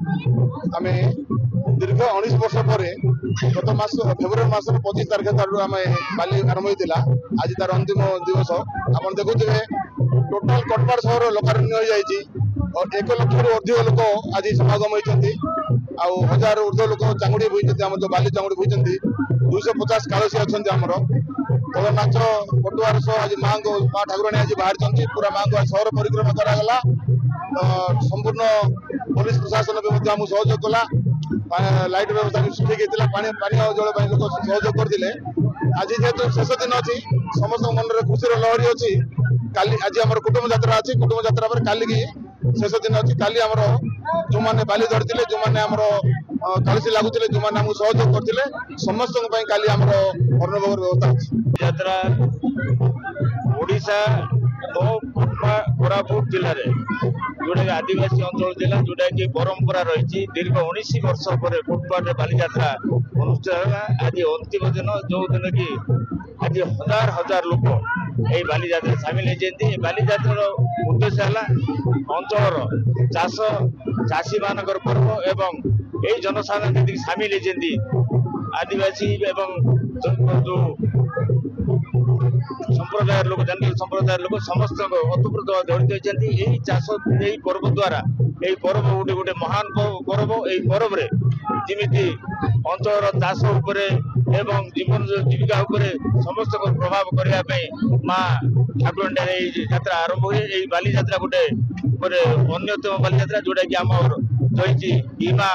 आम दीर्घ 19 वर्ष पर गत मास फेब्रुआरी मास 25 तारीख आम बाली आरंभ होता आज तार अंतिम दिवस आप देखुए टोटाल कटपाड़ सहर लोकारण्य हो जाए और 1 लाख रु अधिक लोक आज समागम होती हजार ऊर्ध लोक चांगुड़ी बुझे आम जो बाली चांगुड़ी बुझे 250 कालसी अच्छा आमर दल नाच पटुआर सह आज माँ ठाकुराणी आज बाहरी पूरा माँ को सहर परिक्रमा करागला संपूर्ण पुलिस प्रशासन भी आमको सहयोग कला लाइट व्यवस्था भी ठीक होता पानी जल लोक सहयोग करते आज जेहेतु शेष दिन अच्छी समस्त मन में खुशी लहरी अच्छी काली आज आम कुटुंब यात्रा अच्छी कुटुंब यात्रा पर काली की शेष दिन अच्छी काली आमर जो मैंने बाली धरते जो मैंने आमर कालसी लगुले जो मैंने आमको सहयोग करते समस्त काली आमर अन्नभोग व्यवस्था अच्छी यात्रा ओडिशा कोरापुट जिले जोटा कि आदिवासी अंचल जिला जोटा कि परंपरा रही दीर्घ 19 वर्ष पर फुटपाथ बाली यात्रा अनुष्ठित है आज अंतिम दिन जो दिन की आज हजार हजार लोक यही बाली यात्रा सामिल होती बाली यात्रार उद्देश्य है अंचल चाष चाषी मान पर्व एवं यही जनसाधारण जी सामिल होती आदिवासी एवं जो संप्रदाय लोक जनजाति संप्रदाय लोक समस्त ओतप्रोत जड़ित होती यही चाष यही पर्व द्वारा यही पर्व गोटे गोटे महान पर्व यही पर्व जमी अंचल चाष एवं जीवन जीविका समस्त प्रभाव करने माँ ठाकुराणी यात्रा आरंभ हुए यही बाली यात्रा गोटे अन्यतम बाली यात्रा जोटा कि आम रही बीमा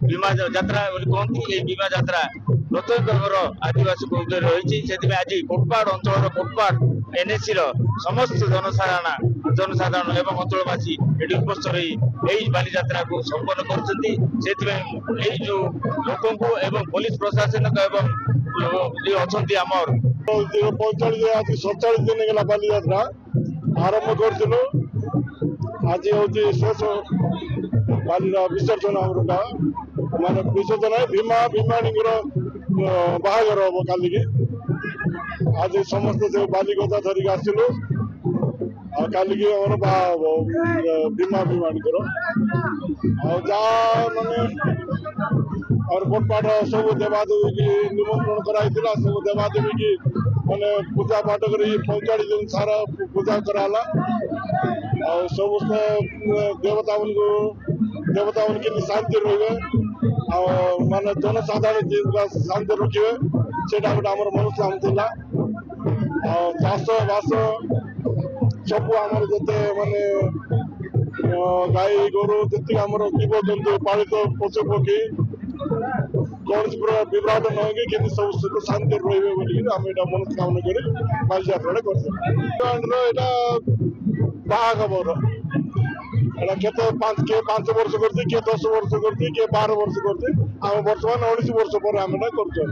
बीमा यात्रा कहती बीमा यात्रा प्रत्येक घर आदिवासी उद्योग रही आज कोटपाड़ अंचल कोटपाड़ एनएसी समस्त जनसाधारण एवं अंचलवासी ये उपस्थित रही यही बाली यात्रा को संपन्न कर जो लोक पुलिस प्रशासन एवं अच्छा आमर 47 दिन गला बाली यात्रा आरंभ करूँ आज हूँ शेष बाली विसर्जन माने विसर्जन है भीमा भीमाणी बाहागर हम काली आज समस्त से बाली गदा धरिक आसलु काली भीमा भीमाणी माने और कोटपाड़ सब देवादेवी की निमंत्रण कराई सब देवादेवी की माने पूजा पाठ कर 45 दिन सारा पूजा कराला और समस्त देवता उनकी शांति रही माने जनसाधारण शांति रखिए से गोटे आम मनोकामना चाष बास सब आम जिते माने गाई गोरु जी आम जीव जंतु पालित पशु पक्षी कौन विभ्राट न कि सब सुख शांति रे आम यहाँ मनोकामना कर बाली यात्रा कर बाघर केते 5 वर्ष करती के 10 वर्ष करती के 12 वर्ष करती आम वर्तमान 19 वर्ष पर आम कर